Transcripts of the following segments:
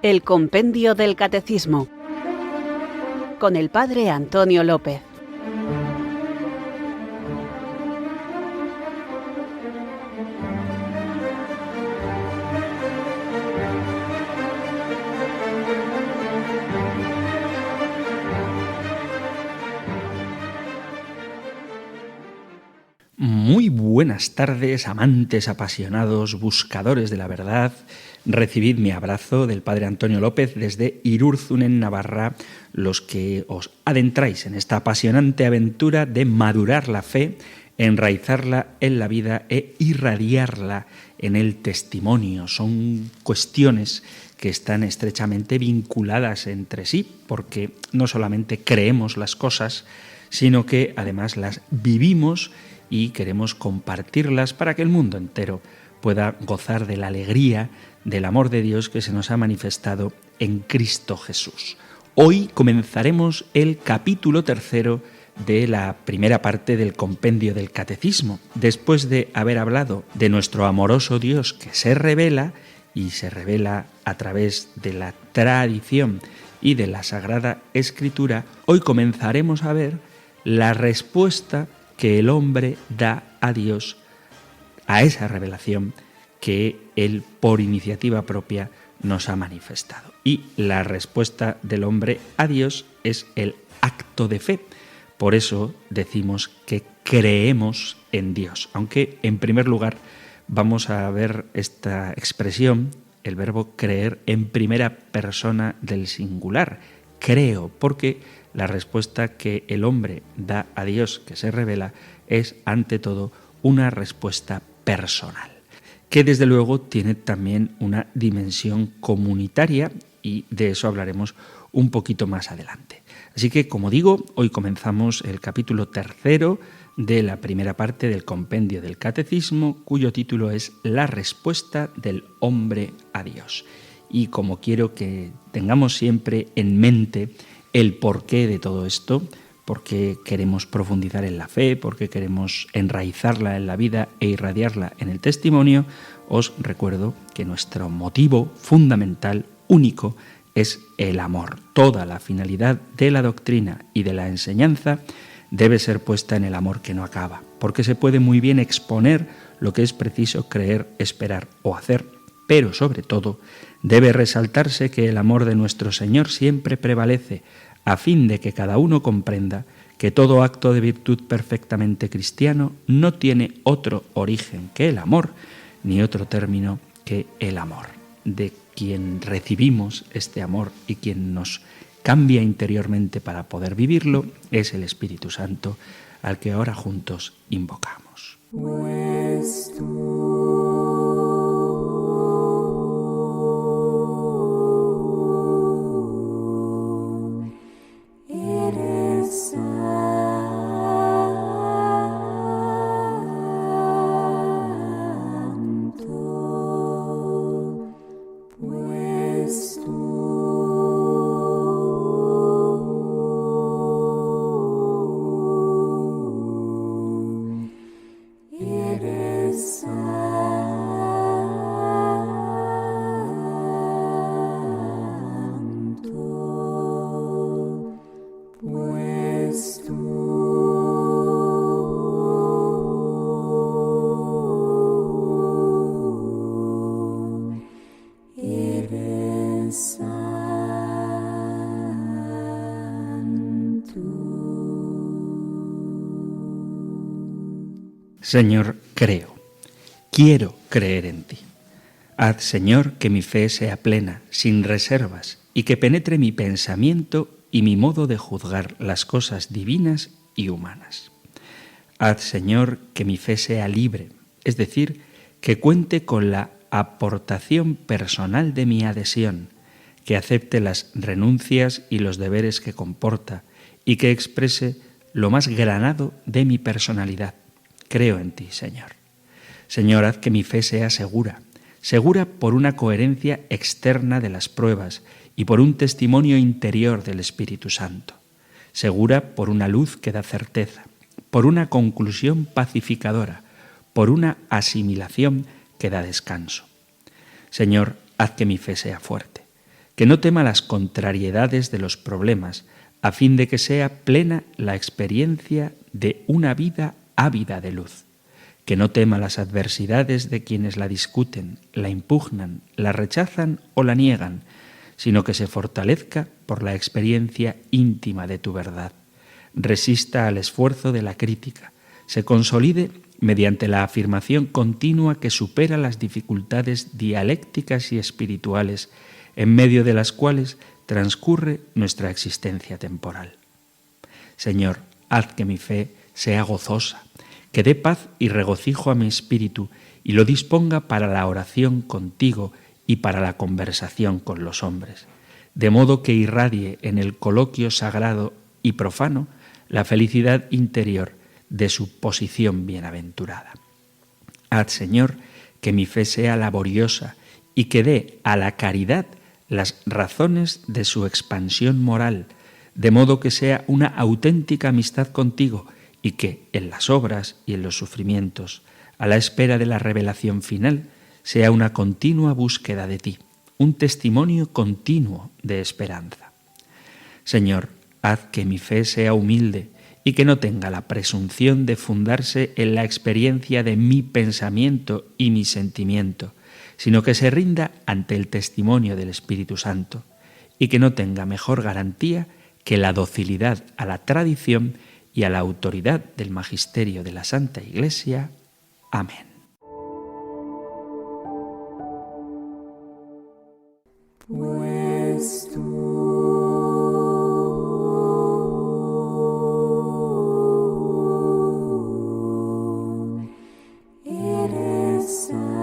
El Compendio del Catecismo, con el Padre Antonio López. Muy buenas tardes, amantes apasionados, buscadores de la verdad. Recibid mi abrazo del Padre Antonio López desde Irurzun, en Navarra, los que os adentráis en esta apasionante aventura de madurar la fe, enraizarla en la vida e irradiarla en el testimonio. Son cuestiones que están estrechamente vinculadas entre sí, porque no solamente creemos las cosas, sino que además las vivimos y queremos compartirlas para que el mundo entero pueda gozar de la alegría del amor de Dios que se nos ha manifestado en Cristo Jesús. Hoy comenzaremos el capítulo 3 de la primera parte del compendio del Catecismo. Después de haber hablado de nuestro amoroso Dios que se revela, y se revela a través de la tradición y de la Sagrada Escritura, hoy comenzaremos a ver la respuesta que el hombre da a Dios, a esa revelación que Él por iniciativa propia nos ha manifestado. Y la respuesta del hombre a Dios es el acto de fe. Por eso decimos que creemos en Dios. Aunque en primer lugar vamos a ver esta expresión, el verbo creer, en primera persona del singular. Creo, porque la respuesta que el hombre da a Dios, que se revela, es ante todo una respuesta personal, que desde luego tiene también una dimensión comunitaria, y de eso hablaremos un poquito más adelante. Así que, como digo, hoy comenzamos el capítulo 3 de la primera parte del compendio del Catecismo, cuyo título es La respuesta del hombre a Dios. Y como quiero que tengamos siempre en mente el porqué de todo esto, porque queremos profundizar en la fe, porque queremos enraizarla en la vida e irradiarla en el testimonio, os recuerdo que nuestro motivo fundamental, único, es el amor. Toda la finalidad de la doctrina y de la enseñanza debe ser puesta en el amor que no acaba, porque se puede muy bien exponer lo que es preciso creer, esperar o hacer, pero sobre todo debe resaltarse que el amor de nuestro Señor siempre prevalece, a fin de que cada uno comprenda que todo acto de virtud perfectamente cristiano no tiene otro origen que el amor, ni otro término que el amor. De quien recibimos este amor y quien nos cambia interiormente para poder vivirlo es el Espíritu Santo, al que ahora juntos invocamos. Señor, creo, quiero creer en ti. Haz, Señor, que mi fe sea plena, sin reservas, y que penetre mi pensamiento y mi modo de juzgar las cosas divinas y humanas. Haz, Señor, que mi fe sea libre, es decir, que cuente con la aportación personal de mi adhesión, que acepte las renuncias y los deberes que comporta, y que exprese lo más granado de mi personalidad. Creo en ti, Señor. Señor, haz que mi fe sea segura, segura por una coherencia externa de las pruebas y por un testimonio interior del Espíritu Santo, segura por una luz que da certeza, por una conclusión pacificadora, por una asimilación que da descanso. Señor, haz que mi fe sea fuerte, que no tema las contrariedades de los problemas, a fin de que sea plena la experiencia de una vida ávida de luz, que no tema las adversidades de quienes la discuten, la impugnan, la rechazan o la niegan, sino que se fortalezca por la experiencia íntima de tu verdad, resista al esfuerzo de la crítica, se consolide mediante la afirmación continua que supera las dificultades dialécticas y espirituales en medio de las cuales transcurre nuestra existencia temporal. Señor, haz que mi fe sea gozosa, que dé paz y regocijo a mi espíritu y lo disponga para la oración contigo y para la conversación con los hombres, de modo que irradie en el coloquio sagrado y profano la felicidad interior de su posición bienaventurada. Haz, Señor, que mi fe sea laboriosa y que dé a la caridad las razones de su expansión moral, de modo que sea una auténtica amistad contigo y que en las obras y en los sufrimientos, a la espera de la revelación final, sea una continua búsqueda de ti, un testimonio continuo de esperanza. Señor, haz que mi fe sea humilde y que no tenga la presunción de fundarse en la experiencia de mi pensamiento y mi sentimiento, sino que se rinda ante el testimonio del Espíritu Santo y que no tenga mejor garantía que la docilidad a la tradición y a la autoridad del magisterio de la Santa Iglesia. Amén. Pues tú eres santo,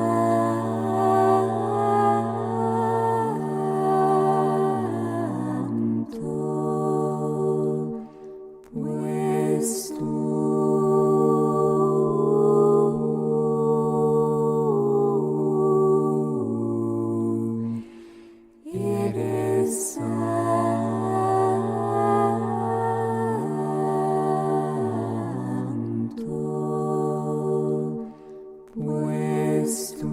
pues tú eres santo, pues tú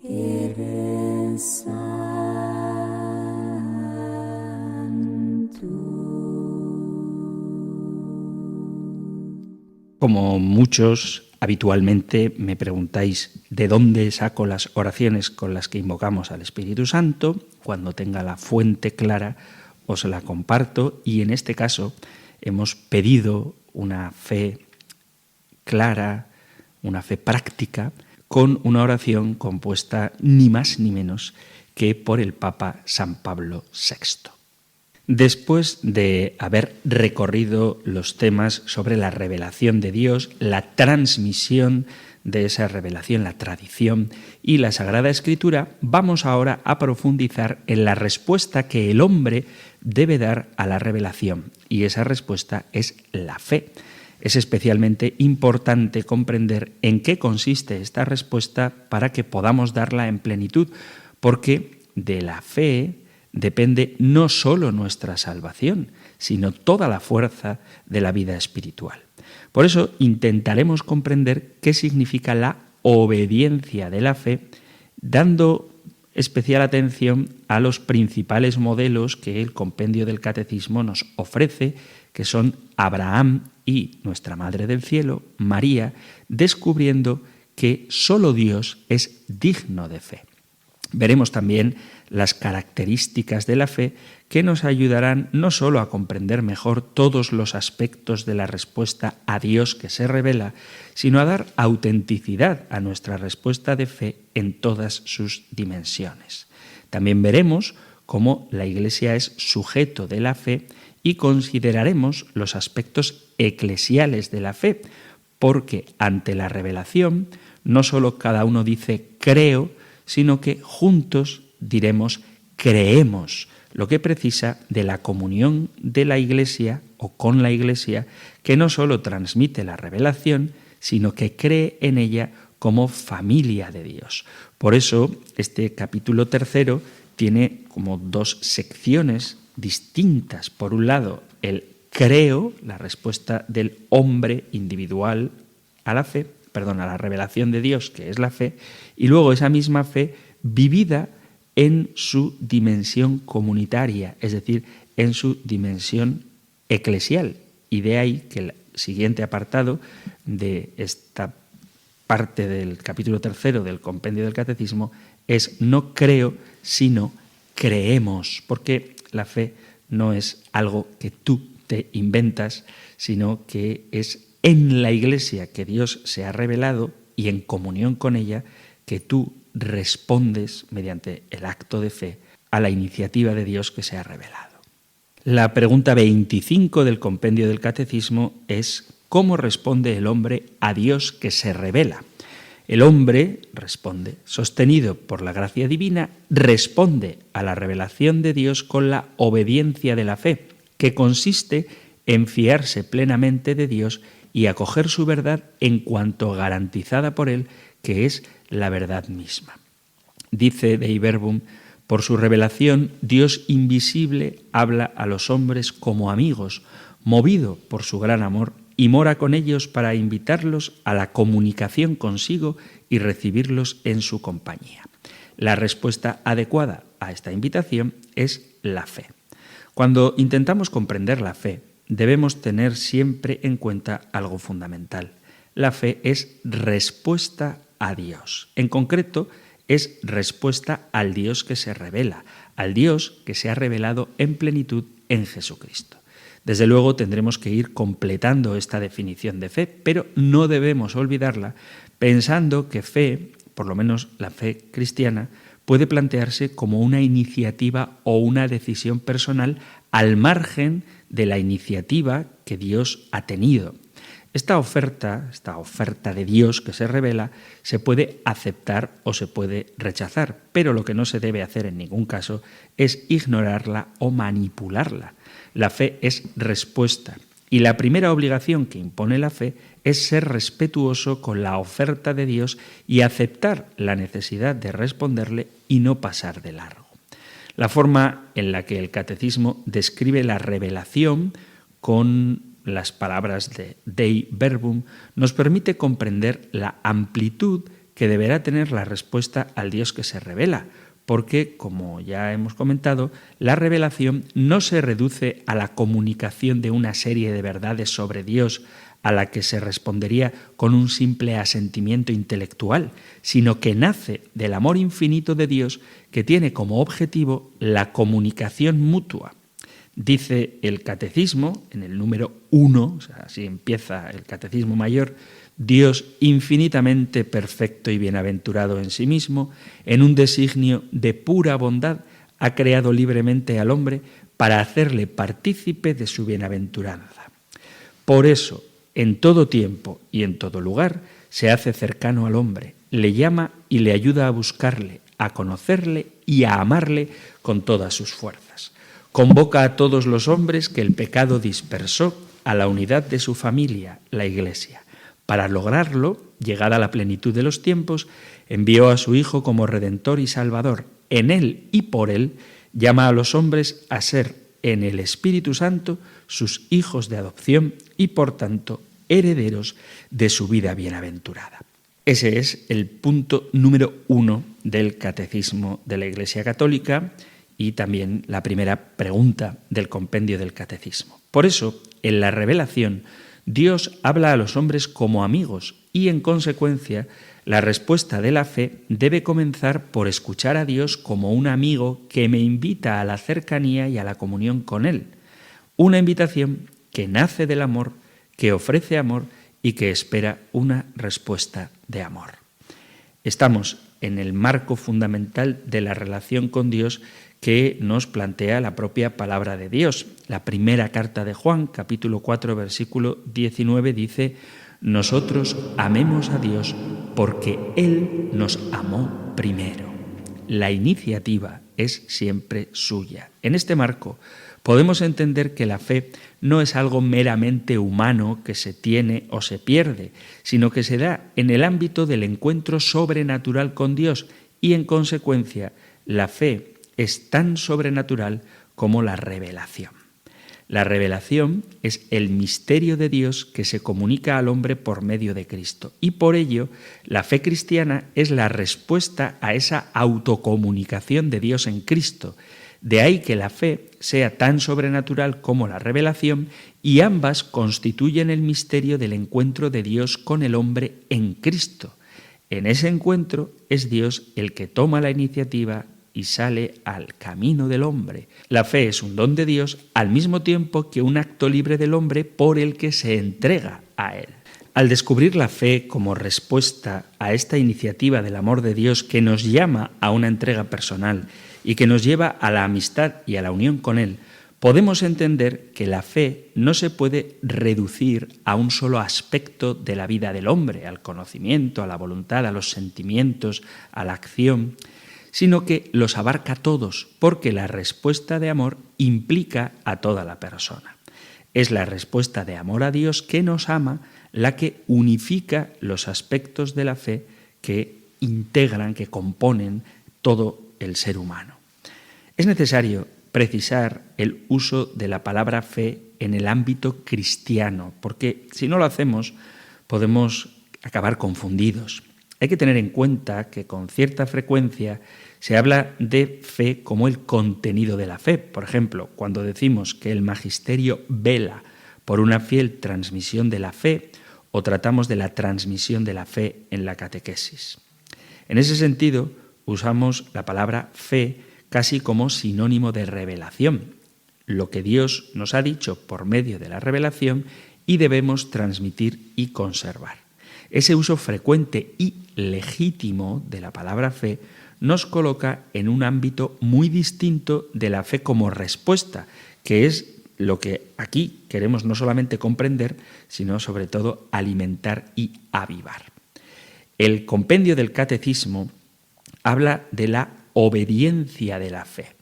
eres santo. Como muchos habitualmente me preguntáis de dónde saco las oraciones con las que invocamos al Espíritu Santo, cuando tenga la fuente clara os la comparto y en este caso hemos pedido una fe clara, una fe práctica, con una oración compuesta ni más ni menos que por el Papa San Pablo VI. Después de haber recorrido los temas sobre la revelación de Dios, la transmisión de esa revelación, la tradición y la Sagrada Escritura, vamos ahora a profundizar en la respuesta que el hombre debe dar a la revelación, y esa respuesta es la fe. Es especialmente importante comprender en qué consiste esta respuesta para que podamos darla en plenitud, porque de la fe depende no solo nuestra salvación, sino toda la fuerza de la vida espiritual. Por eso intentaremos comprender qué significa la obediencia de la fe, dando especial atención a los principales modelos que el compendio del Catecismo nos ofrece, que son Abraham y nuestra Madre del Cielo, María, descubriendo que solo Dios es digno de fe. Veremos también las características de la fe que nos ayudarán no solo a comprender mejor todos los aspectos de la respuesta a Dios que se revela, sino a dar autenticidad a nuestra respuesta de fe en todas sus dimensiones. También veremos cómo la Iglesia es sujeto de la fe y consideraremos los aspectos eclesiales de la fe, porque ante la revelación no solo cada uno dice creo, sino que juntos diremos creemos, lo que precisa de la comunión de la Iglesia o con la Iglesia, que no solo transmite la revelación, sino que cree en ella como familia de Dios. Por eso este capítulo 3 tiene como dos secciones distintas. Por un lado, el creo, la respuesta del hombre individual a la fe, perdón, a la revelación de Dios, que es la fe, y luego esa misma fe vivida en su dimensión comunitaria, es decir, en su dimensión eclesial. Y de ahí que el siguiente apartado de esta parte del capítulo 3 del compendio del Catecismo es no creo, sino creemos, porque la fe no es algo que tú te inventas, sino que es en la Iglesia que Dios se ha revelado y en comunión con ella que tú respondes mediante el acto de fe a la iniciativa de Dios que se ha revelado. La pregunta 25 del compendio del Catecismo es ¿cómo responde el hombre a Dios que se revela? El hombre responde, sostenido por la gracia divina, responde a la revelación de Dios con la obediencia de la fe, que consiste en fiarse plenamente de Dios y acoger su verdad en cuanto garantizada por Él, que es la verdad misma. Dice Dei Verbum, por su revelación, Dios invisible habla a los hombres como amigos, movido por su gran amor, y mora con ellos para invitarlos a la comunicación consigo y recibirlos en su compañía. La respuesta adecuada a esta invitación es la fe. Cuando intentamos comprender la fe, debemos tener siempre en cuenta algo fundamental. La fe es respuesta a Dios. En concreto, es respuesta al Dios que se revela, al Dios que se ha revelado en plenitud en Jesucristo. Desde luego tendremos que ir completando esta definición de fe, pero no debemos olvidarla pensando que fe, por lo menos la fe cristiana, puede plantearse como una iniciativa o una decisión personal al margen de la iniciativa que Dios ha tenido. Esta oferta de Dios que se revela, se puede aceptar o se puede rechazar, pero lo que no se debe hacer en ningún caso es ignorarla o manipularla. La fe es respuesta y la primera obligación que impone la fe es ser respetuoso con la oferta de Dios y aceptar la necesidad de responderle y no pasar de largo. La forma en la que el Catecismo describe la revelación con las palabras de Dei Verbum nos permite comprender la amplitud que deberá tener la respuesta al Dios que se revela, porque, como ya hemos comentado, la revelación no se reduce a la comunicación de una serie de verdades sobre Dios a la que se respondería con un simple asentimiento intelectual, sino que nace del amor infinito de Dios que tiene como objetivo la comunicación mutua. Dice el Catecismo, en el número 1, o sea, así empieza el Catecismo Mayor, Dios infinitamente perfecto y bienaventurado en sí mismo, en un designio de pura bondad, ha creado libremente al hombre para hacerle partícipe de su bienaventuranza. Por eso, en todo tiempo y en todo lugar, se hace cercano al hombre, le llama y le ayuda a buscarle, a conocerle y a amarle con todas sus fuerzas. Convoca a todos los hombres que el pecado dispersó a la unidad de su familia, la Iglesia. Para lograrlo, llegada la plenitud de los tiempos, envió a su Hijo como Redentor y Salvador. En Él y por Él llama a los hombres a ser en el Espíritu Santo sus hijos de adopción y, por tanto, herederos de su vida bienaventurada. Ese es el punto número 1 del Catecismo de la Iglesia Católica y también la primera pregunta del compendio del Catecismo. Por eso, en la revelación, Dios habla a los hombres como amigos y, en consecuencia, la respuesta de la fe debe comenzar por escuchar a Dios como un amigo que me invita a la cercanía y a la comunión con Él. Una invitación que nace del amor, que ofrece amor y que espera una respuesta de amor. Estamos en el marco fundamental de la relación con Dios que nos plantea la propia palabra de Dios. La primera carta de Juan, capítulo 4, versículo 19, dice: nosotros amemos a Dios porque Él nos amó primero. La iniciativa es siempre suya. En este marco podemos entender que la fe no es algo meramente humano que se tiene o se pierde, sino que se da en el ámbito del encuentro sobrenatural con Dios y, en consecuencia, la fe es tan sobrenatural como la revelación. La revelación es el misterio de Dios que se comunica al hombre por medio de Cristo. Y por ello, la fe cristiana es la respuesta a esa autocomunicación de Dios en Cristo. De ahí que la fe sea tan sobrenatural como la revelación, y ambas constituyen el misterio del encuentro de Dios con el hombre en Cristo. En ese encuentro es Dios el que toma la iniciativa y sale al camino del hombre. La fe es un don de Dios al mismo tiempo que un acto libre del hombre por el que se entrega a él. Al descubrir la fe como respuesta a esta iniciativa del amor de Dios que nos llama a una entrega personal y que nos lleva a la amistad y a la unión con Él, podemos entender que la fe no se puede reducir a un solo aspecto de la vida del hombre, al conocimiento, a la voluntad, a los sentimientos, a la acción, sino que los abarca todos, porque la respuesta de amor implica a toda la persona. Es la respuesta de amor a Dios que nos ama la que unifica los aspectos de la fe que integran, que componen todo el ser humano. Es necesario precisar el uso de la palabra fe en el ámbito cristiano, porque si no lo hacemos podemos acabar confundidos. Hay que tener en cuenta que con cierta frecuencia se habla de fe como el contenido de la fe. Por ejemplo, cuando decimos que el magisterio vela por una fiel transmisión de la fe, o tratamos de la transmisión de la fe en la catequesis. En ese sentido, usamos la palabra fe casi como sinónimo de revelación, lo que Dios nos ha dicho por medio de la revelación y debemos transmitir y conservar. Ese uso frecuente y legítimo de la palabra fe nos coloca en un ámbito muy distinto de la fe como respuesta, que es lo que aquí queremos no solamente comprender, sino sobre todo alimentar y avivar. El compendio del Catecismo habla de la obediencia de la fe.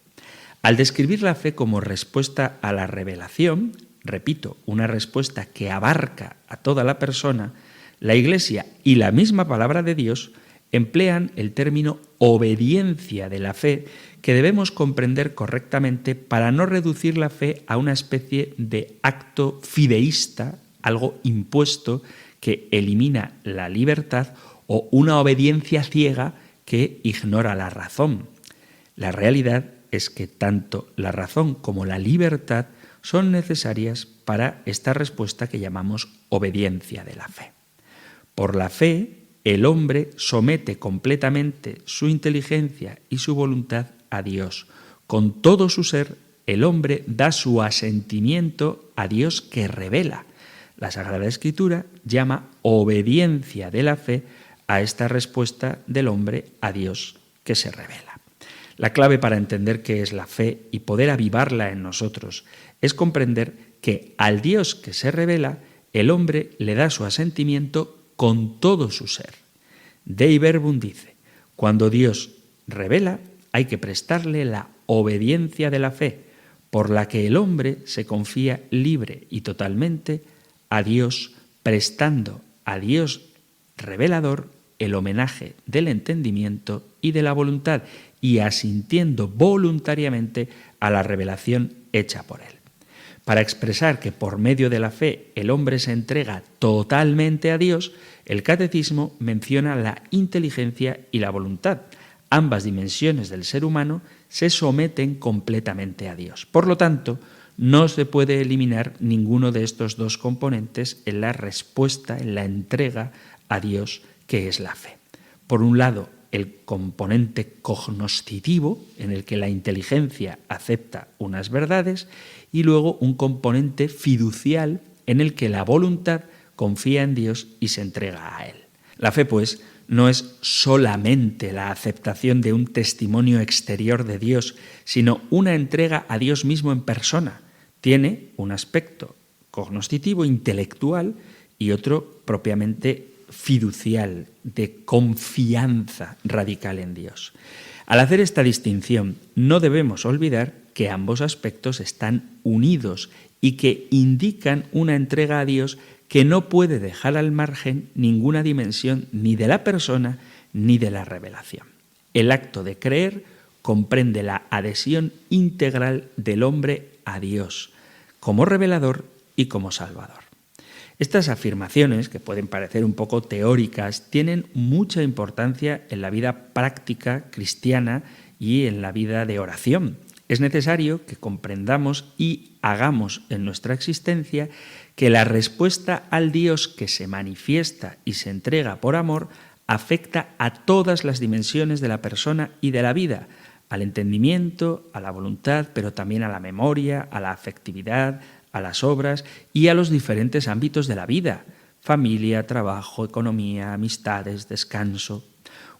Al describir la fe como respuesta a la revelación, repito, una respuesta que abarca a toda la persona, la Iglesia y la misma palabra de Dios emplean el término obediencia de la fe, que debemos comprender correctamente para no reducir la fe a una especie de acto fideísta, algo impuesto que elimina la libertad, o una obediencia ciega que ignora la razón. La realidad es que tanto la razón como la libertad son necesarias para esta respuesta que llamamos obediencia de la fe. Por la fe, el hombre somete completamente su inteligencia y su voluntad a Dios. Con todo su ser, el hombre da su asentimiento a Dios que revela. La Sagrada Escritura llama obediencia de la fe a esta respuesta del hombre a Dios que se revela. La clave para entender qué es la fe y poder avivarla en nosotros es comprender que al Dios que se revela, el hombre le da su asentimiento con todo su ser. Dei Verbum dice, cuando Dios revela, hay que prestarle la obediencia de la fe, por la que el hombre se confía libre y totalmente a Dios, prestando a Dios revelador el homenaje del entendimiento y de la voluntad, y asintiendo voluntariamente a la revelación hecha por él. Para expresar que por medio de la fe el hombre se entrega totalmente a Dios, el Catecismo menciona la inteligencia y la voluntad. Ambas dimensiones del ser humano se someten completamente a Dios. Por lo tanto, no se puede eliminar ninguno de estos dos componentes en la respuesta, en la entrega a Dios, que es la fe. Por un lado, el componente cognoscitivo, en el que la inteligencia acepta unas verdades, y luego un componente fiducial, en el que la voluntad confía en Dios y se entrega a Él. La fe, pues, no es solamente la aceptación de un testimonio exterior de Dios, sino una entrega a Dios mismo en persona. Tiene un aspecto cognoscitivo, intelectual, y otro propiamente fiducial, de confianza radical en Dios. Al hacer esta distinción, no debemos olvidar que ambos aspectos están unidos y que indican una entrega a Dios que no puede dejar al margen ninguna dimensión ni de la persona ni de la revelación. El acto de creer comprende la adhesión integral del hombre a Dios, como revelador y como salvador. Estas afirmaciones, que pueden parecer un poco teóricas, tienen mucha importancia en la vida práctica cristiana y en la vida de oración. Es necesario que comprendamos y hagamos en nuestra existencia que la respuesta al Dios que se manifiesta y se entrega por amor afecta a todas las dimensiones de la persona y de la vida, al entendimiento, a la voluntad, pero también a la memoria, a la afectividad, a las obras y a los diferentes ámbitos de la vida: familia, trabajo, economía, amistades, descanso.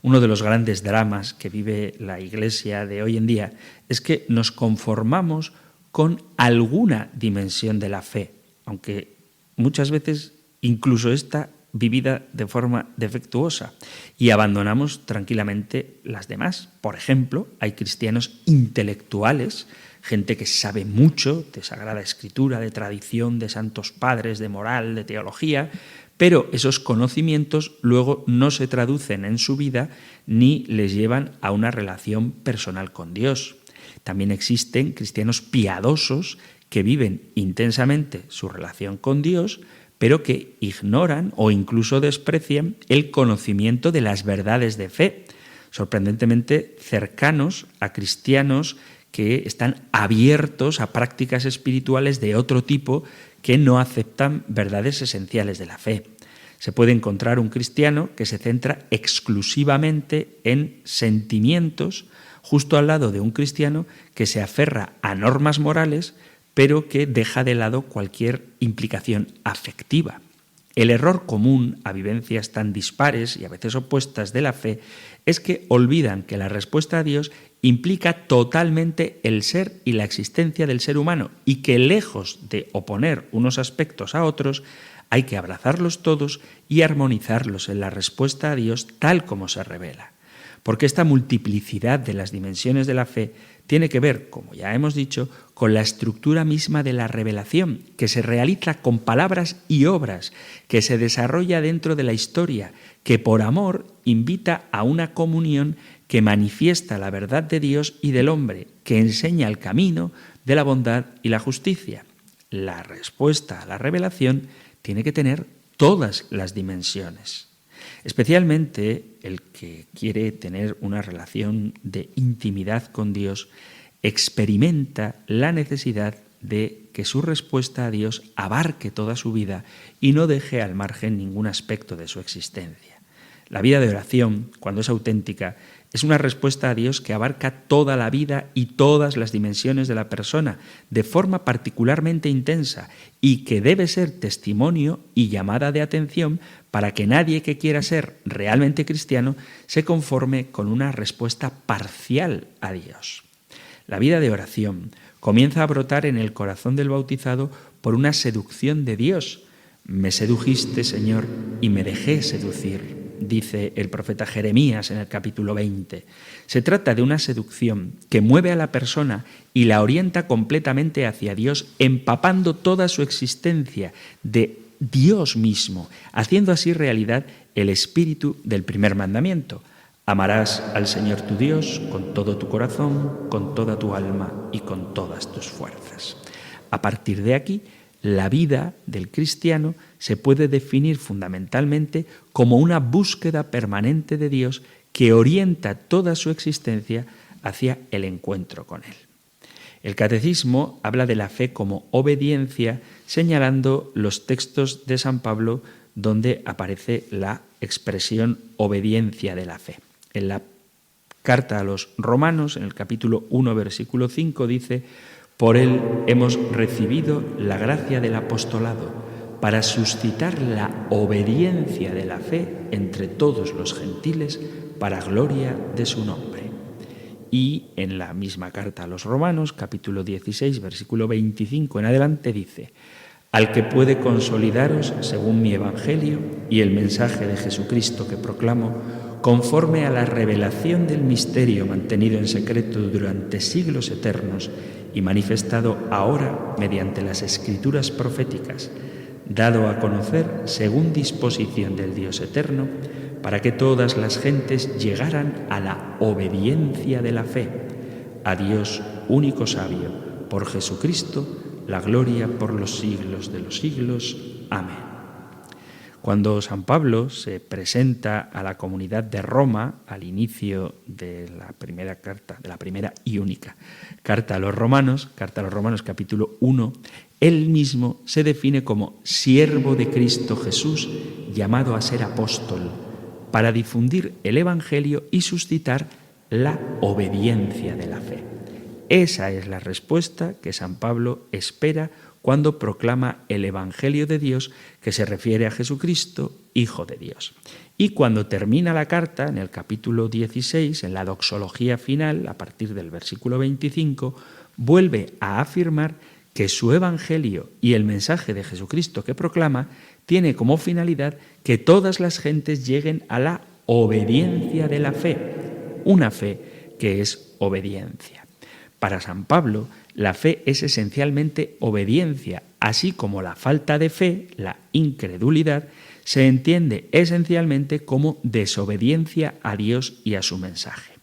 Uno de los grandes dramas que vive la Iglesia de hoy en día es que nos conformamos con alguna dimensión de la fe, aunque muchas veces incluso esta vivida de forma defectuosa, y abandonamos tranquilamente las demás. Por ejemplo, hay cristianos intelectuales, gente que sabe mucho de Sagrada Escritura, de tradición, de santos padres, de moral, de teología, pero esos conocimientos luego no se traducen en su vida ni les llevan a una relación personal con Dios. También existen cristianos piadosos que viven intensamente su relación con Dios, pero que ignoran o incluso desprecian el conocimiento de las verdades de fe, sorprendentemente cercanos a cristianos que están abiertos a prácticas espirituales de otro tipo que no aceptan verdades esenciales de la fe. Se puede encontrar un cristiano que se centra exclusivamente en sentimientos, justo al lado de un cristiano que se aferra a normas morales, pero que deja de lado cualquier implicación afectiva. El error común a vivencias tan dispares y a veces opuestas de la fe es que olvidan que la respuesta a Dios implica totalmente el ser y la existencia del ser humano, y que lejos de oponer unos aspectos a otros, hay que abrazarlos todos y armonizarlos en la respuesta a Dios tal como se revela. Porque esta multiplicidad de las dimensiones de la fe tiene que ver, como ya hemos dicho, con la estructura misma de la revelación, que se realiza con palabras y obras, que se desarrolla dentro de la historia, que por amor invita a una comunión que manifiesta la verdad de Dios y del hombre, que enseña el camino de la bondad y la justicia. La respuesta a la revelación tiene que tener todas las dimensiones. Especialmente el que quiere tener una relación de intimidad con Dios experimenta la necesidad de que su respuesta a Dios abarque toda su vida y no deje al margen ningún aspecto de su existencia. La vida de oración, cuando es auténtica, es una respuesta a Dios que abarca toda la vida y todas las dimensiones de la persona, de forma particularmente intensa, y que debe ser testimonio y llamada de atención para que nadie que quiera ser realmente cristiano se conforme con una respuesta parcial a Dios. La vida de oración comienza a brotar en el corazón del bautizado por una seducción de Dios. Me sedujiste, Señor, y me dejé seducir, dice el profeta Jeremías en el capítulo 20. Se trata de una seducción que mueve a la persona y la orienta completamente hacia Dios, empapando toda su existencia de Dios mismo, haciendo así realidad el espíritu del primer mandamiento. Amarás al Señor tu Dios con todo tu corazón, con toda tu alma y con todas tus fuerzas. A partir de aquí, la vida del cristiano se puede definir fundamentalmente como una búsqueda permanente de Dios que orienta toda su existencia hacia el encuentro con Él. El Catecismo habla de la fe como obediencia, señalando los textos de San Pablo donde aparece la expresión obediencia de la fe. En la carta a los Romanos, en el capítulo 1, versículo 5, dice: por él hemos recibido la gracia del apostolado para suscitar la obediencia de la fe entre todos los gentiles para gloria de su nombre. Y en la misma carta a los Romanos, capítulo 16, versículo 25 en adelante, dice: al que puede consolidaros según mi evangelio y el mensaje de Jesucristo que proclamo, conforme a la revelación del misterio mantenido en secreto durante siglos eternos y manifestado ahora mediante las escrituras proféticas, dado a conocer según disposición del Dios eterno, para que todas las gentes llegaran a la obediencia de la fe, a Dios único sabio, por Jesucristo, la gloria por los siglos de los siglos. Amén. Cuando San Pablo se presenta a la comunidad de Roma al inicio de la primera carta, de la primera y única carta a los Romanos capítulo 1, él mismo se define como siervo de Cristo Jesús, llamado a ser apóstol, para difundir el Evangelio y suscitar la obediencia de la fe. Esa es la respuesta que San Pablo espera cuando proclama el Evangelio de Dios, que se refiere a Jesucristo, Hijo de Dios. Y cuando termina la carta, en el capítulo 16, en la doxología final, a partir del versículo 25, vuelve a afirmar que su Evangelio y el mensaje de Jesucristo que proclama tiene como finalidad que todas las gentes lleguen a la obediencia de la fe, una fe que es obediencia. Para San Pablo, la fe es esencialmente obediencia, así como la falta de fe, la incredulidad, se entiende esencialmente como desobediencia a Dios y a su mensaje.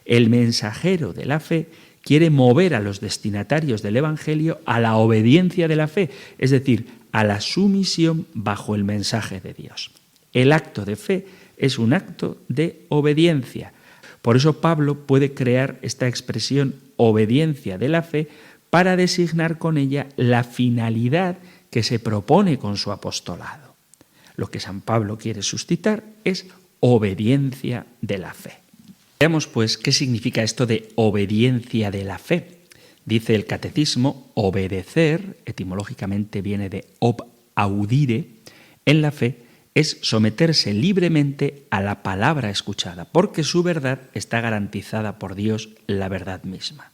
El mensajero de la fe quiere mover a los destinatarios del Evangelio a la obediencia de la fe, es decir, a la sumisión bajo el mensaje de Dios. El acto de fe es un acto de obediencia. Por eso Pablo puede crear esta expresión obediencia de la fe para designar con ella la finalidad que se propone con su apostolado. Lo que San Pablo quiere suscitar es obediencia de la fe. Veamos pues qué significa esto de obediencia de la fe. Dice el Catecismo, obedecer, etimológicamente viene de ob audire, en la fe es someterse libremente a la palabra escuchada, porque su verdad está garantizada por Dios, la verdad misma.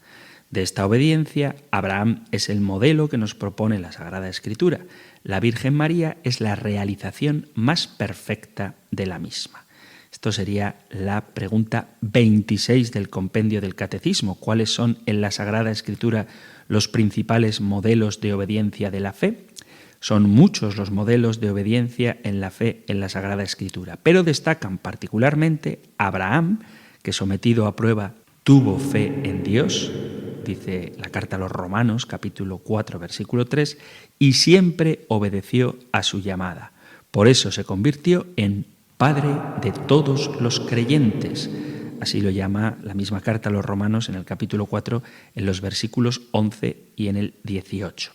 De esta obediencia, Abraham es el modelo que nos propone la Sagrada Escritura. La Virgen María es la realización más perfecta de la misma. Esto sería la pregunta 26 del compendio del Catecismo. ¿Cuáles son en la Sagrada Escritura los principales modelos de obediencia de la fe? Son muchos los modelos de obediencia en la fe en la Sagrada Escritura, pero destacan particularmente Abraham, que sometido a prueba tuvo fe en Dios, dice la carta a los Romanos, capítulo 4, versículo 3, y siempre obedeció a su llamada. Por eso se convirtió en Padre de todos los creyentes. Así lo llama la misma carta a los Romanos en el capítulo 4, en los versículos 11 y en el 18.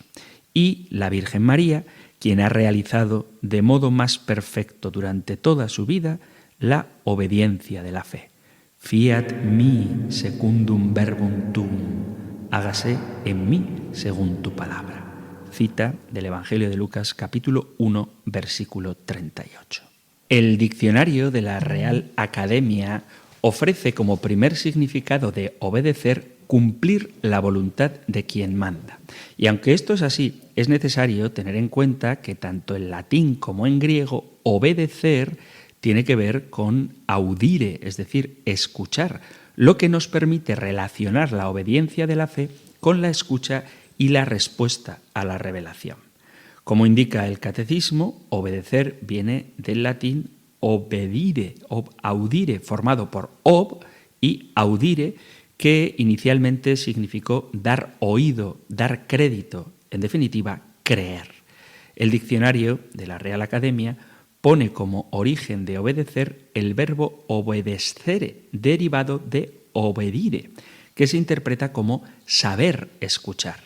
Y la Virgen María, quien ha realizado de modo más perfecto durante toda su vida la obediencia de la fe. Fiat mi secundum verbum tuum, hágase en mí según tu palabra. Cita del Evangelio de Lucas, capítulo 1, versículo 38. El diccionario de la Real Academia ofrece como primer significado de obedecer cumplir la voluntad de quien manda. Y aunque esto es así, es necesario tener en cuenta que tanto en latín como en griego, obedecer tiene que ver con audire, es decir, escuchar, lo que nos permite relacionar la obediencia de la fe con la escucha y la respuesta a la revelación. Como indica el Catecismo, obedecer viene del latín obedire, audire, formado por ob y audire, que inicialmente significó dar oído, dar crédito, en definitiva, creer. El diccionario de la Real Academia pone como origen de obedecer el verbo obedescere, derivado de obedire, que se interpreta como saber escuchar.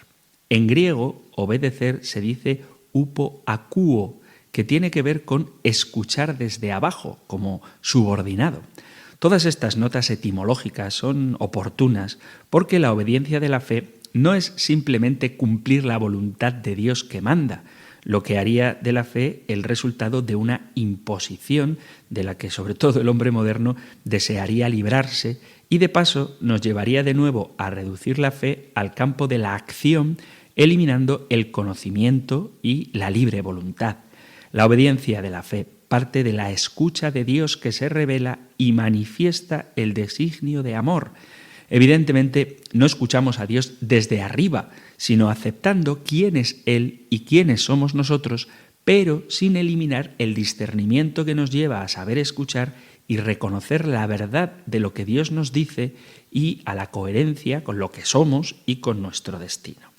En griego, obedecer se dice upo akuo, que tiene que ver con escuchar desde abajo, como subordinado. Todas estas notas etimológicas son oportunas porque la obediencia de la fe no es simplemente cumplir la voluntad de Dios que manda, lo que haría de la fe el resultado de una imposición de la que sobre todo el hombre moderno desearía librarse y de paso nos llevaría de nuevo a reducir la fe al campo de la acción, eliminando el conocimiento y la libre voluntad. La obediencia de la fe parte de la escucha de Dios que se revela y manifiesta el designio de amor. Evidentemente, no escuchamos a Dios desde arriba, sino aceptando quién es Él y quiénes somos nosotros, pero sin eliminar el discernimiento que nos lleva a saber escuchar y reconocer la verdad de lo que Dios nos dice y a la coherencia con lo que somos y con nuestro destino.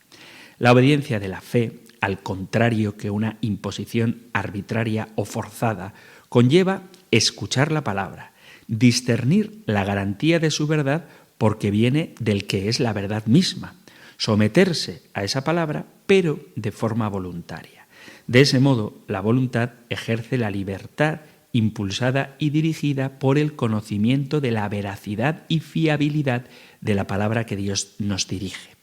La obediencia de la fe, al contrario que una imposición arbitraria o forzada, conlleva escuchar la palabra, discernir la garantía de su verdad porque viene del que es la verdad misma, someterse a esa palabra, pero de forma voluntaria. De ese modo, la voluntad ejerce la libertad impulsada y dirigida por el conocimiento de la veracidad y fiabilidad de la palabra que Dios nos dirige.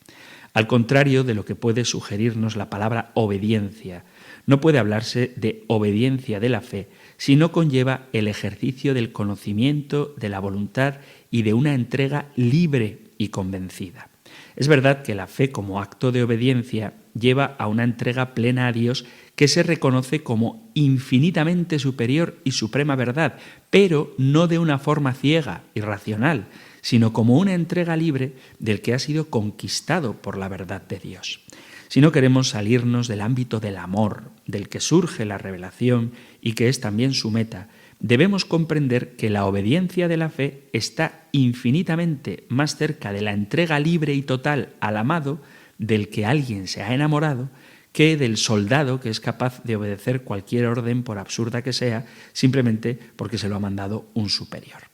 Al contrario de lo que puede sugerirnos la palabra obediencia, no puede hablarse de obediencia de la fe si no conlleva el ejercicio del conocimiento, de la voluntad y de una entrega libre y convencida. Es verdad que la fe como acto de obediencia lleva a una entrega plena a Dios que se reconoce como infinitamente superior y suprema verdad, pero no de una forma ciega, irracional, sino como una entrega libre del que ha sido conquistado por la verdad de Dios. Si no queremos salirnos del ámbito del amor, del que surge la revelación y que es también su meta, debemos comprender que la obediencia de la fe está infinitamente más cerca de la entrega libre y total al amado del que alguien se ha enamorado que del soldado que es capaz de obedecer cualquier orden, por absurda que sea, simplemente porque se lo ha mandado un superior.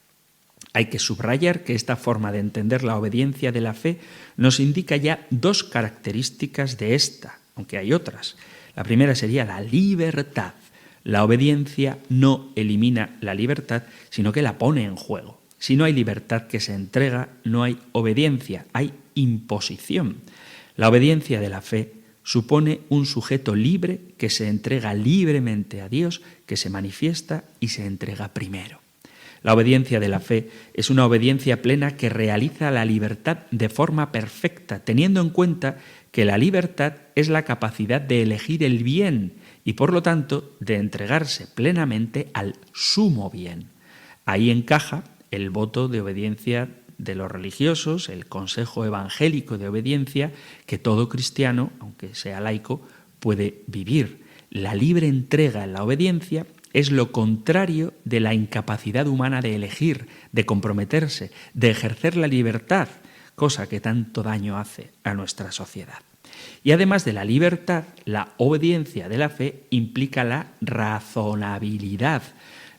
Hay que subrayar que esta forma de entender la obediencia de la fe nos indica ya dos características de esta, aunque hay otras. La primera sería la libertad. La obediencia no elimina la libertad, sino que la pone en juego. Si no hay libertad que se entrega, no hay obediencia, hay imposición. La obediencia de la fe supone un sujeto libre que se entrega libremente a Dios, que se manifiesta y se entrega primero. La obediencia de la fe es una obediencia plena que realiza la libertad de forma perfecta, teniendo en cuenta que la libertad es la capacidad de elegir el bien y, por lo tanto, de entregarse plenamente al sumo bien. Ahí encaja el voto de obediencia de los religiosos, el consejo evangélico de obediencia que todo cristiano, aunque sea laico, puede vivir. La libre entrega en la obediencia es lo contrario de la incapacidad humana de elegir, de comprometerse, de ejercer la libertad, cosa que tanto daño hace a nuestra sociedad. Y además de la libertad, la obediencia de la fe implica la razonabilidad.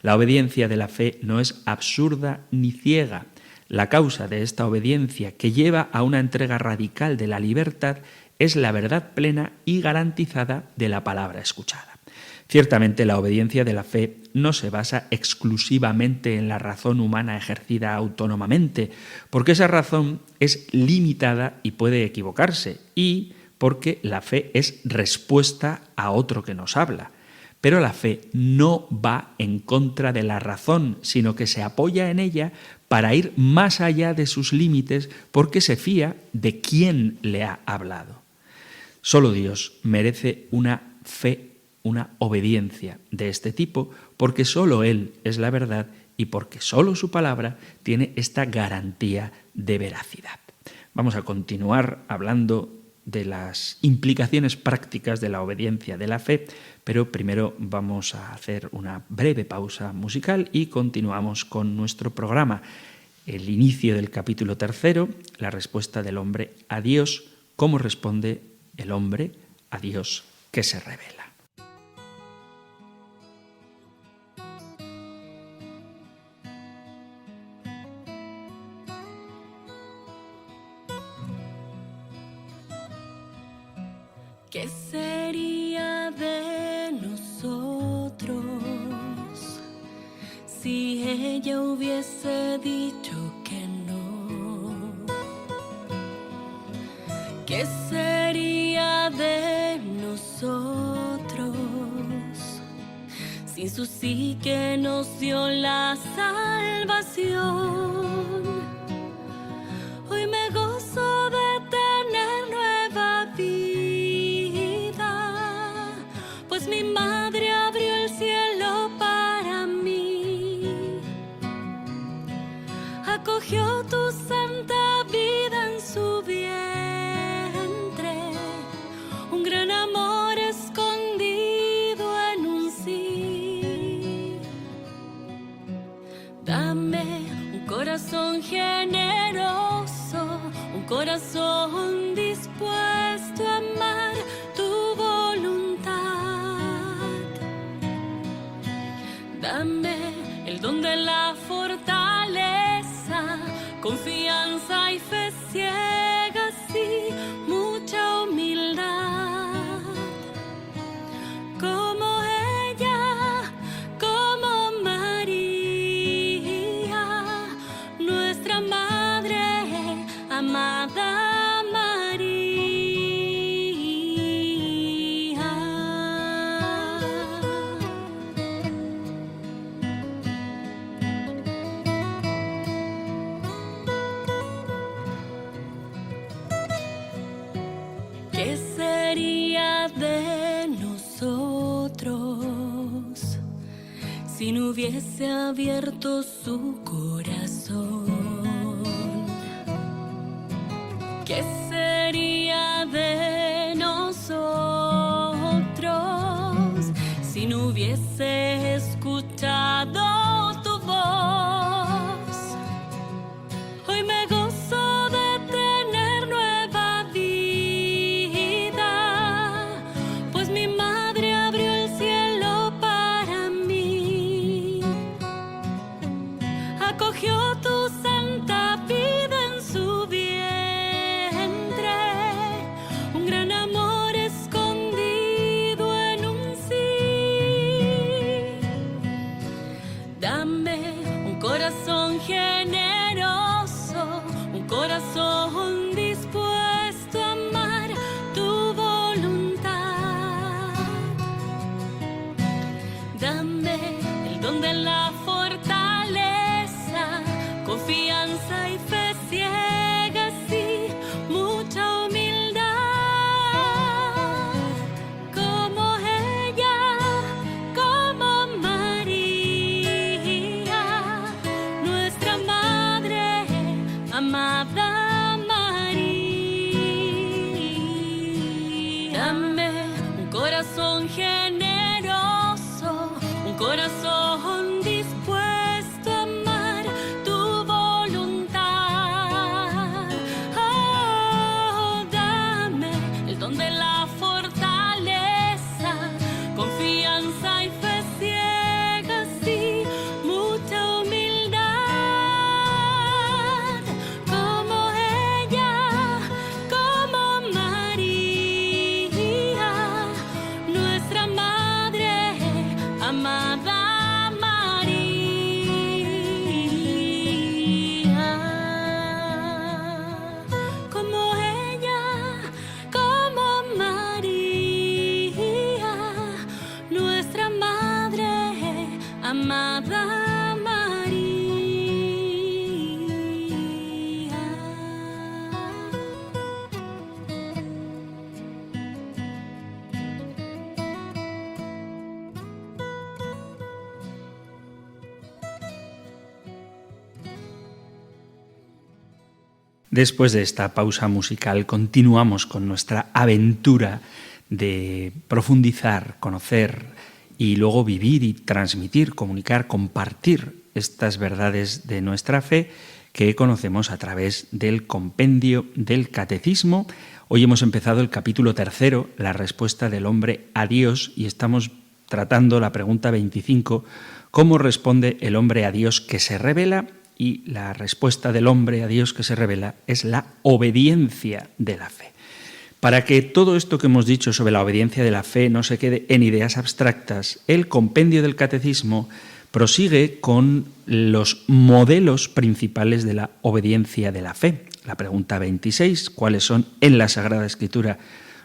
La obediencia de la fe no es absurda ni ciega. La causa de esta obediencia, que lleva a una entrega radical de la libertad, es la verdad plena y garantizada de la palabra escuchada. Ciertamente, la obediencia de la fe no se basa exclusivamente en la razón humana ejercida autónomamente, porque esa razón es limitada y puede equivocarse, y porque la fe es respuesta a otro que nos habla. Pero la fe no va en contra de la razón, sino que se apoya en ella para ir más allá de sus límites, porque se fía de quien le ha hablado. Solo Dios merece una fe, una obediencia de este tipo, porque solo Él es la verdad y porque solo su palabra tiene esta garantía de veracidad. Vamos a continuar hablando de las implicaciones prácticas de la obediencia de la fe, pero primero vamos a hacer una breve pausa musical y continuamos con nuestro programa. El inicio del capítulo 3, la respuesta del hombre a Dios, cómo responde el hombre a Dios que se revela. ¿Qué sería de nosotros si ella hubiese dicho que no? ¿Qué sería de nosotros sin su sí que nos dio la salvación? Hoy me gozo de tener nueva vida, pues mi madre abrió el cielo para mí, acogió tu santa vida en su vientre, un gran amor escondido en un sí. Dame un corazón generoso, un corazón dispuesto a amar. donde la fortaleza, confianza y fe ciegas y mucha humildad. Como ella, como María, nuestra Madre amada. ¿Qué sería de nosotros si no hubiese abierto su corazón? ¿Qué sería de nosotros si no hubiese escuchado tu voz? Hoy me gozo de tener nueva vida, pues mi madre abrió el cielo para mí. Acogió tu santa vida en su vientre, un gran amor escondido en un sí. Dame un corazón generoso, un corazón dispuesto a amar tu voluntad. Dame el don de la fortaleza, confianza y fe ciegas y mucha humildad. Como ella, como María, nuestra Madre amada María. Dame un corazón generoso, un corazón dispuesto a amar tu voluntad. Oh, dame el don de la fortaleza, confianza y fe ciegas y mucha humildad. Como ella, como María, nuestra Madre amada María. Como ella, como María, nuestra Madre amada María. Después de esta pausa musical continuamos con nuestra aventura de profundizar, conocer y luego vivir y transmitir, comunicar, compartir estas verdades de nuestra fe que conocemos a través del compendio del Catecismo. Hoy hemos empezado el capítulo 3, la respuesta del hombre a Dios, y estamos tratando la pregunta 25, ¿cómo responde el hombre a Dios que se revela? Y la respuesta del hombre a Dios que se revela es la obediencia de la fe. Para que todo esto que hemos dicho sobre la obediencia de la fe no se quede en ideas abstractas, el compendio del Catecismo prosigue con los modelos principales de la obediencia de la fe. La pregunta 26, ¿cuáles son en la Sagrada Escritura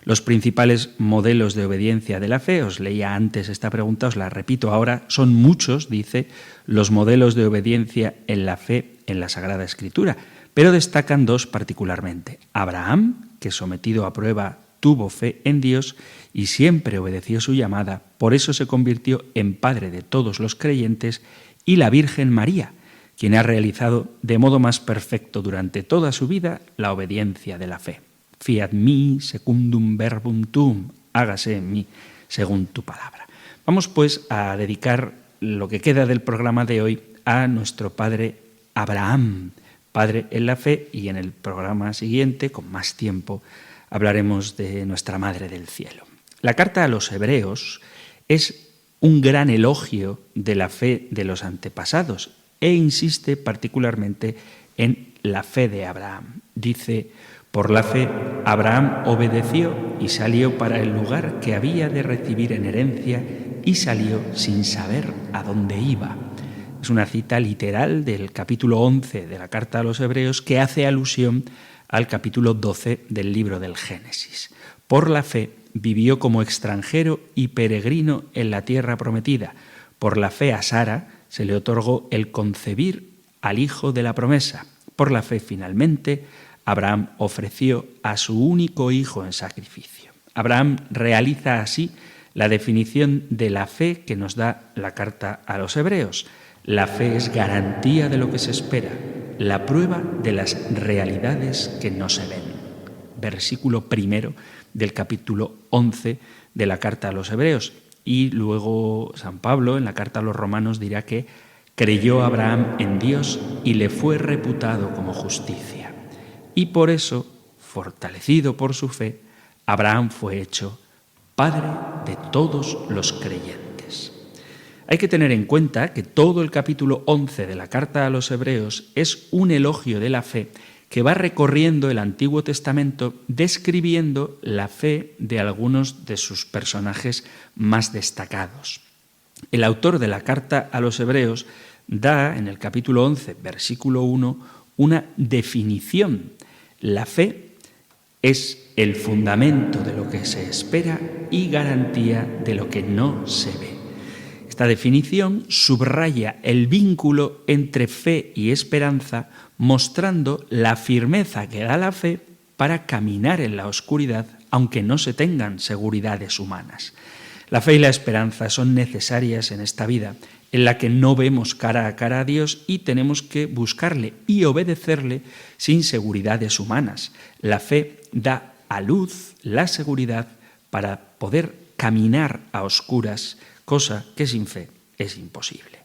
los principales modelos de obediencia de la fe? Os leía antes esta pregunta, os la repito ahora. Son muchos, dice, los modelos de obediencia en la fe en la Sagrada Escritura, pero destacan dos particularmente. Abraham, que sometido a prueba tuvo fe en Dios y siempre obedeció su llamada, por eso se convirtió en padre de todos los creyentes, y la Virgen María, quien ha realizado de modo más perfecto durante toda su vida la obediencia de la fe. Fiat mi secundum verbum tuum, hágase en mí según tu palabra. Vamos pues a dedicar lo que queda del programa de hoy a nuestro padre Abraham, padre en la fe, y en el programa siguiente, con más tiempo, hablaremos de nuestra Madre del Cielo. La carta a los Hebreos es un gran elogio de la fe de los antepasados e insiste particularmente en la fe de Abraham. Dice: por la fe, Abraham obedeció y salió para el lugar que había de recibir en herencia y salió sin saber a dónde iba. Es una cita literal del capítulo 11 de la Carta a los Hebreos que hace alusión al capítulo 12 del libro del Génesis. Por la fe vivió como extranjero y peregrino en la tierra prometida. Por la fe a Sara se le otorgó el concebir al hijo de la promesa. Por la fe, finalmente, Abraham ofreció a su único hijo en sacrificio. Abraham realiza así la definición de la fe que nos da la Carta a los Hebreos. La fe es garantía de lo que se espera, la prueba de las realidades que no se ven. Versículo primero del capítulo 11 de la Carta a los Hebreos. Y luego San Pablo, en la Carta a los Romanos, dirá que creyó Abraham en Dios y le fue reputado como justicia. Y por eso, fortalecido por su fe, Abraham fue hecho padre de todos los creyentes. Hay que tener en cuenta que todo el capítulo 11 de la Carta a los Hebreos es un elogio de la fe que va recorriendo el Antiguo Testamento describiendo la fe de algunos de sus personajes más destacados. El autor de la Carta a los Hebreos da en el capítulo 11, versículo 1, una definición. La fe es el fundamento de lo que se espera y garantía de lo que no se ve. Esta definición subraya el vínculo entre fe y esperanza, mostrando la firmeza que da la fe para caminar en la oscuridad, aunque no se tengan seguridades humanas. La fe y la esperanza son necesarias en esta vida, en la que no vemos cara a cara a Dios y tenemos que buscarle y obedecerle sin seguridades humanas. La fe da a luz la seguridad para poder caminar a oscuras, cosa que sin fe es imposible.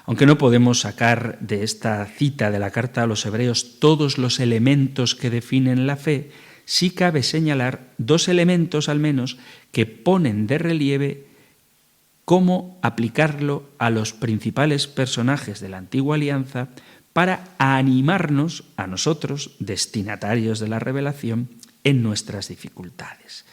Aunque no podemos sacar de esta cita de la Carta a los Hebreos todos los elementos que definen la fe, sí cabe señalar dos elementos al menos que ponen de relieve cómo aplicarlo a los principales personajes de la Antigua Alianza para animarnos a nosotros, destinatarios de la revelación, en nuestras dificultades.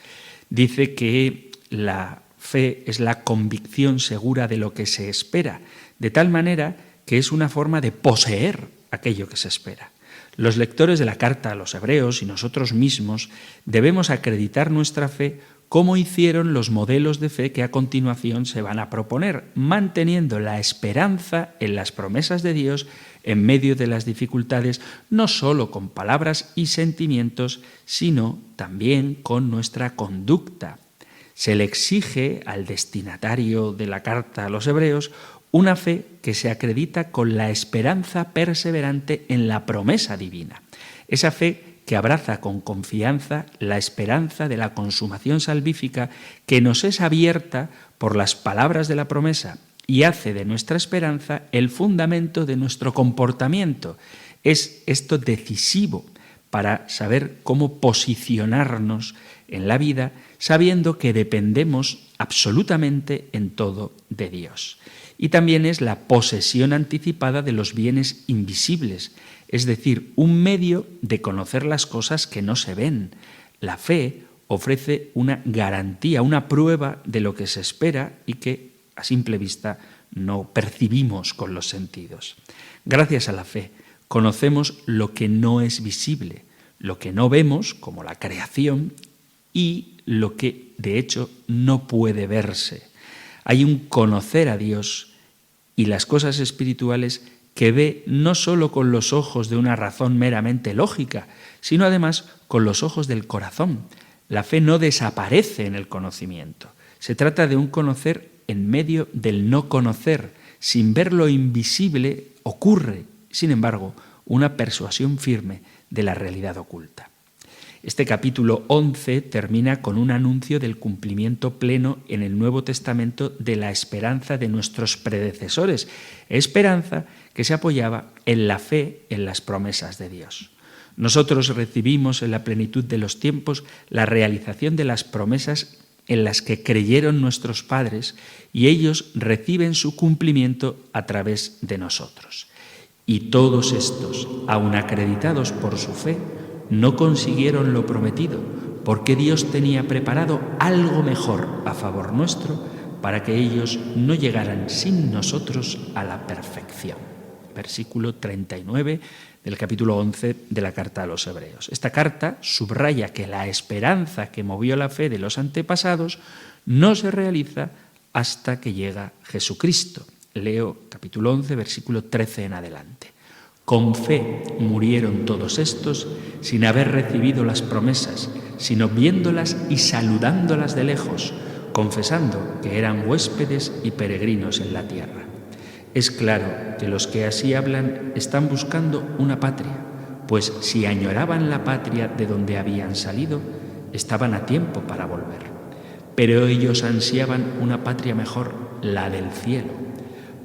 Dice que la fe es la convicción segura de lo que se espera, de tal manera que es una forma de poseer aquello que se espera. Los lectores de la Carta a los Hebreos y nosotros mismos debemos acreditar nuestra fe como hicieron los modelos de fe que a continuación se van a proponer, manteniendo la esperanza en las promesas de Dios en medio de las dificultades, no solo con palabras y sentimientos, sino también con nuestra conducta. Se le exige al destinatario de la Carta a los Hebreos una fe que se acredita con la esperanza perseverante en la promesa divina. Esa fe que abraza con confianza la esperanza de la consumación salvífica que nos es abierta por las palabras de la promesa y hace de nuestra esperanza el fundamento de nuestro comportamiento. Es esto decisivo para saber cómo posicionarnos en la vida, sabiendo que dependemos absolutamente en todo de Dios. Y también es la posesión anticipada de los bienes invisibles, es decir, un medio de conocer las cosas que no se ven. La fe ofrece una garantía, una prueba de lo que se espera y que a simple vista no percibimos con los sentidos. Gracias a la fe conocemos lo que no es visible, lo que no vemos, como la creación, y lo que de hecho no puede verse. Hay un conocer a Dios y las cosas espirituales que ve no solo con los ojos de una razón meramente lógica, sino además con los ojos del corazón. La fe no desaparece en el conocimiento. Se trata de un conocer en medio del no conocer. Sin ver lo invisible ocurre, sin embargo, una persuasión firme de la realidad oculta. Este capítulo 11 termina con un anuncio del cumplimiento pleno en el Nuevo Testamento de la esperanza de nuestros predecesores, esperanza que se apoyaba en la fe en las promesas de Dios. Nosotros recibimos en la plenitud de los tiempos la realización de las promesas en las que creyeron nuestros padres, y ellos reciben su cumplimiento a través de nosotros. Y todos estos, aun acreditados por su fe, no consiguieron lo prometido, porque Dios tenía preparado algo mejor a favor nuestro, para que ellos no llegaran sin nosotros a la perfección. Versículo 39 del capítulo 11 de la carta a los Hebreos. Esta carta subraya que la esperanza que movió la fe de los antepasados no se realiza hasta que llega Jesucristo. Leo capítulo 11, versículo 13 en adelante. Con fe murieron todos estos sin haber recibido las promesas, sino viéndolas y saludándolas de lejos, confesando que eran huéspedes y peregrinos en la tierra. Es claro que los que así hablan están buscando una patria, pues si añoraban la patria de donde habían salido, estaban a tiempo para volver. Pero ellos ansiaban una patria mejor, la del cielo.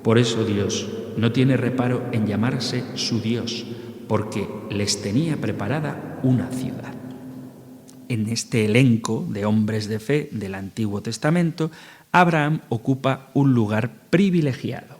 Por eso Dios no tiene reparo en llamarse su Dios, porque les tenía preparada una ciudad. En este elenco de hombres de fe del Antiguo Testamento, Abraham ocupa un lugar privilegiado.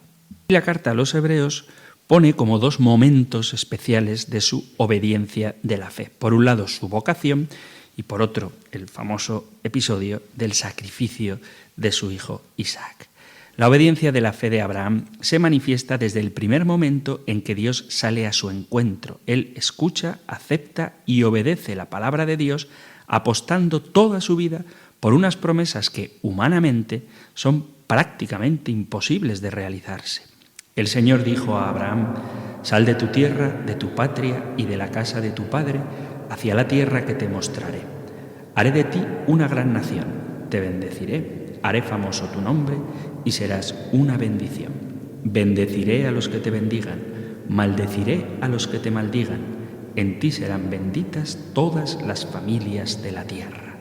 Y la carta a los Hebreos pone como dos momentos especiales de su obediencia de la fe. Por un lado, su vocación, y por otro, el famoso episodio del sacrificio de su hijo Isaac. La obediencia de la fe de Abraham se manifiesta desde el primer momento en que Dios sale a su encuentro. Él escucha, acepta y obedece la palabra de Dios, apostando toda su vida por unas promesas que humanamente son prácticamente imposibles de realizarse. El Señor dijo a Abraham: «Sal de tu tierra, de tu patria y de la casa de tu padre, hacia la tierra que te mostraré. Haré de ti una gran nación, te bendeciré, haré famoso tu nombre y serás una bendición. Bendeciré a los que te bendigan, maldeciré a los que te maldigan. En ti serán benditas todas las familias de la tierra».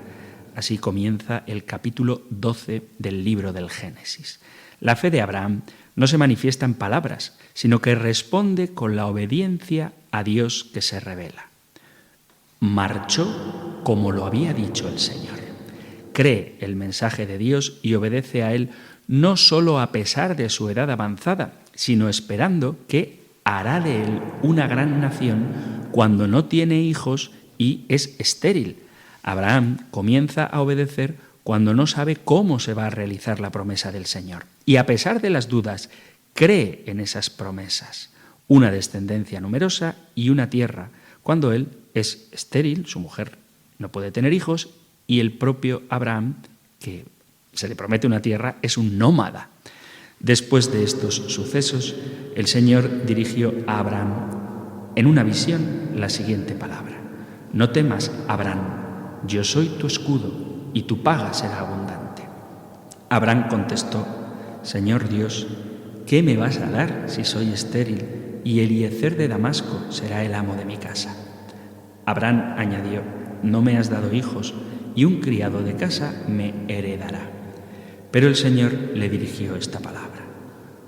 Así comienza el capítulo 12 del libro del Génesis. La fe de Abraham no se manifiesta en palabras, sino que responde con la obediencia a Dios que se revela. Marchó como lo había dicho el Señor. Cree el mensaje de Dios y obedece a él no solo a pesar de su edad avanzada, sino esperando que hará de él una gran nación cuando no tiene hijos y es estéril. Abraham comienza a obedecer cuando no sabe cómo se va a realizar la promesa del Señor. Y a pesar de las dudas, cree en esas promesas. Una descendencia numerosa y una tierra, cuando él es estéril, su mujer no puede tener hijos, y el propio Abraham, que se le promete una tierra, es un nómada. Después de estos sucesos, el Señor dirigió a Abraham en una visión la siguiente palabra: «No temas, Abraham, yo soy tu escudo y tu paga será abundante». Abraham contestó: «Señor Dios, ¿qué me vas a dar si soy estéril y Eliezer de Damasco será el amo de mi casa?» Abraham añadió: «No me has dado hijos y un criado de casa me heredará». Pero el Señor le dirigió esta palabra: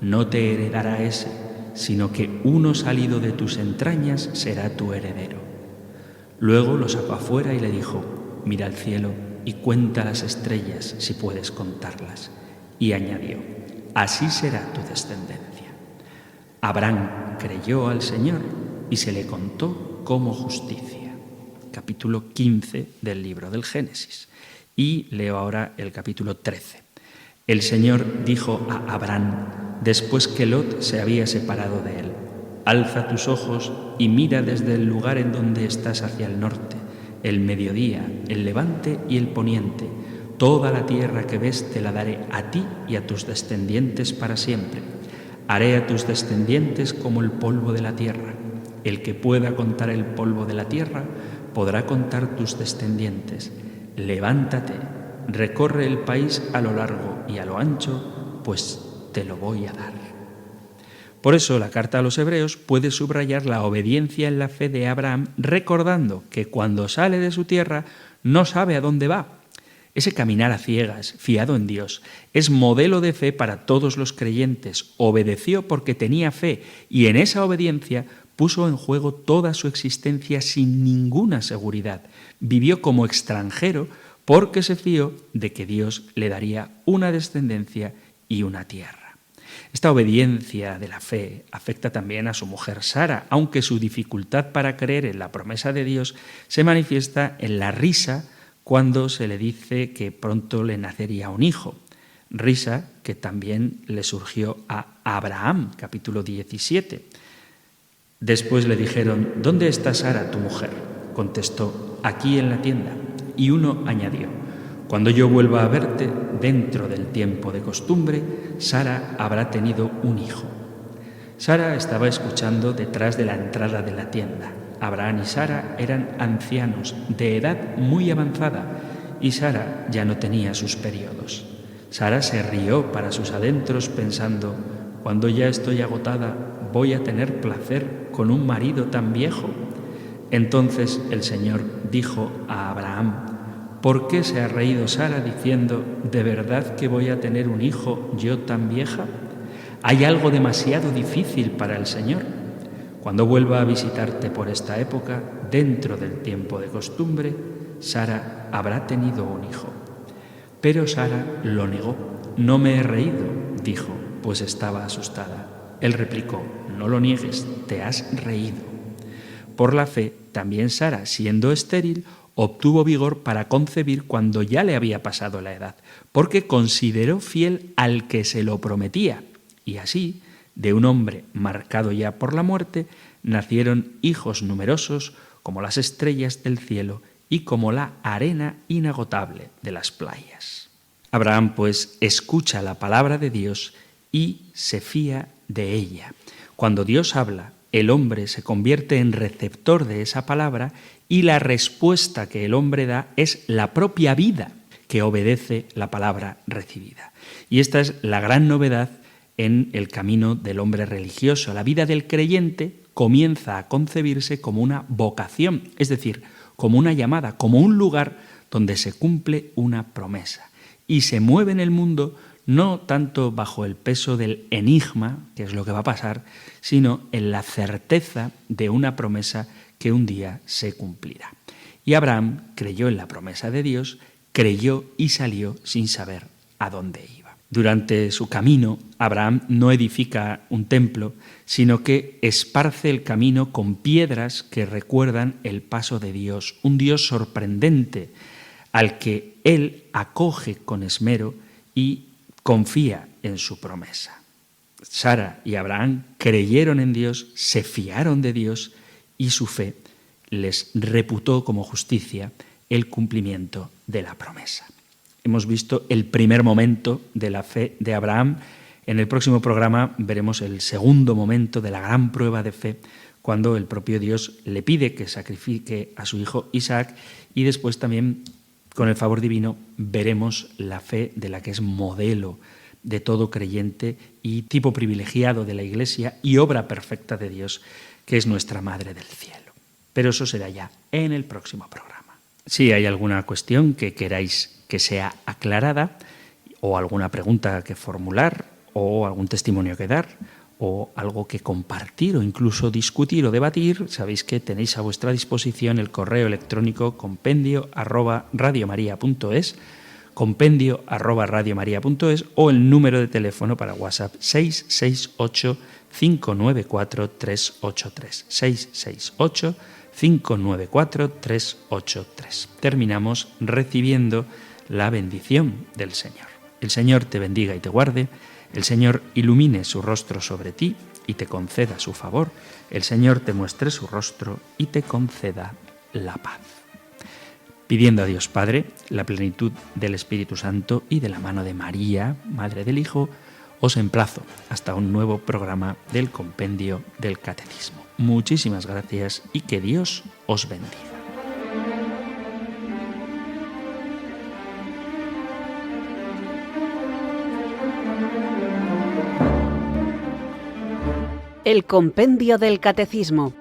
«No te heredará ese, sino que uno salido de tus entrañas será tu heredero». Luego lo sacó afuera y le dijo: «Mira al cielo y cuenta las estrellas si puedes contarlas». Y añadió: «Así será tu descendencia». Abraham creyó al Señor y se le contó como justicia. Capítulo 15 del libro del Génesis. Y leo ahora el capítulo 13. El Señor dijo a Abraham, después que Lot se había separado de él: «Alza tus ojos y mira desde el lugar en donde estás hacia el norte, el mediodía, el levante y el poniente. Toda la tierra que ves te la daré a ti y a tus descendientes para siempre. Haré a tus descendientes como el polvo de la tierra. El que pueda contar el polvo de la tierra podrá contar tus descendientes. Levántate, recorre el país a lo largo y a lo ancho, pues te lo voy a dar». Por eso la carta a los Hebreos puede subrayar la obediencia en la fe de Abraham, recordando que cuando sale de su tierra no sabe a dónde va. Ese caminar a ciegas, fiado en Dios, es modelo de fe para todos los creyentes. Obedeció porque tenía fe y en esa obediencia puso en juego toda su existencia sin ninguna seguridad. Vivió como extranjero porque se fió de que Dios le daría una descendencia y una tierra. Esta obediencia de la fe afecta también a su mujer Sara, aunque su dificultad para creer en la promesa de Dios se manifiesta en la risa cuando se le dice que pronto le nacería un hijo. Risa que también le surgió a Abraham, capítulo 17. Después le dijeron: ¿Dónde está Sara, tu mujer? Contestó: aquí en la tienda. Y uno añadió: cuando yo vuelva a verte, dentro del tiempo de costumbre, Sara habrá tenido un hijo. Sara estaba escuchando detrás de la entrada de la tienda. Abraham y Sara eran ancianos, de edad muy avanzada, y Sara ya no tenía sus periodos. Sara se rió para sus adentros pensando: cuando ya estoy agotada, ¿voy a tener placer con un marido tan viejo? Entonces el Señor dijo a Abraham: ¿por qué se ha reído Sara diciendo: ¿de verdad que voy a tener un hijo yo tan vieja? ¿Hay algo demasiado difícil para el Señor? Cuando vuelva a visitarte por esta época, dentro del tiempo de costumbre, Sara habrá tenido un hijo. Pero Sara lo negó. No me he reído, dijo, pues estaba asustada. Él replicó: no lo niegues, te has reído. Por la fe, también Sara, siendo estéril, obtuvo vigor para concebir cuando ya le había pasado la edad, porque consideró fiel al que se lo prometía. Y así, de un hombre marcado ya por la muerte, nacieron hijos numerosos como las estrellas del cielo y como la arena inagotable de las playas. Abraham, pues, escucha la palabra de Dios y se fía de ella. Cuando Dios habla, el hombre se convierte en receptor de esa palabra y la respuesta que el hombre da es la propia vida que obedece la palabra recibida. Y esta es la gran novedad en el camino del hombre religioso. La vida del creyente comienza a concebirse como una vocación, es decir, como una llamada, como un lugar donde se cumple una promesa. Y se mueve en el mundo no tanto bajo el peso del enigma, que es lo que va a pasar, sino en la certeza de una promesa que un día se cumplirá. Y Abraham creyó en la promesa de Dios, creyó y salió sin saber a dónde iba. Durante su camino, Abraham no edifica un templo, sino que esparce el camino con piedras que recuerdan el paso de Dios, un Dios sorprendente al que él acoge con esmero y confía en su promesa. Sara y Abraham creyeron en Dios, se fiaron de Dios y su fe les reputó como justicia el cumplimiento de la promesa. Hemos visto el primer momento de la fe de Abraham. En el próximo programa veremos el segundo momento de la gran prueba de fe, cuando el propio Dios le pide que sacrifique a su hijo Isaac, y después también, con el favor divino, veremos la fe de la que es modelo de todo creyente y tipo privilegiado de la Iglesia y obra perfecta de Dios, que es nuestra Madre del Cielo. Pero eso será ya en el próximo programa. Si hay alguna cuestión que queráis que sea aclarada, o alguna pregunta que formular, o algún testimonio que dar, o algo que compartir, o incluso discutir o debatir, sabéis que tenéis a vuestra disposición el correo electrónico compendio@radiomaria.es, compendio@radiomaria.es, o el número de teléfono para WhatsApp 668-594-383, 668-594-383. Terminamos recibiendo la bendición del Señor. El Señor te bendiga y te guarde, el Señor ilumine su rostro sobre ti y te conceda su favor, el Señor te muestre su rostro y te conceda la paz. Pidiendo a Dios Padre la plenitud del Espíritu Santo y de la mano de María, Madre del Hijo, os emplazo hasta un nuevo programa del Compendio del Catecismo. Muchísimas gracias y que Dios os bendiga. El Compendio del Catecismo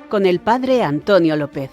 con el Padre Antonio López.